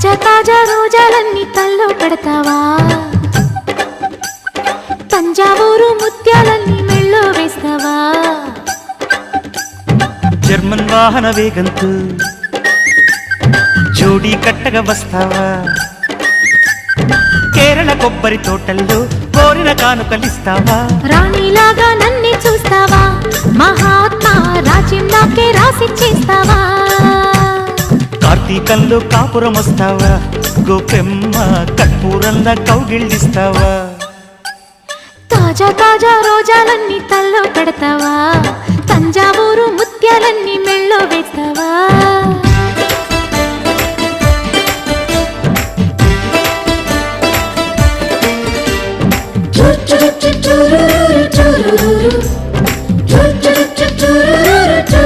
తాజా తాజా రోజాలన్నీ తల్లో పెడతావా తంజావూరు ముత్యాలన్నీ మెళ్ళో వేస్తావా జర్మన్ వాహన వేగంతో జోడీ కట్టగా వస్తావా కేరళ కొబ్బరి తోటల్లో కోరిన కానుకలిస్తావా రాణిలాగా నన్నే చూస్తావా మహాత్మా రాజ్యం నాకే రాసిచ్చేస్తావా కార్తీకంలో కాపురం వస్తావా గోపెమ్మ కర్పూరంలా కౌగిళ్ళిస్తావా తాజా తాజా రోజాలన్నీ తల్లో పెడతావా తంజావూరు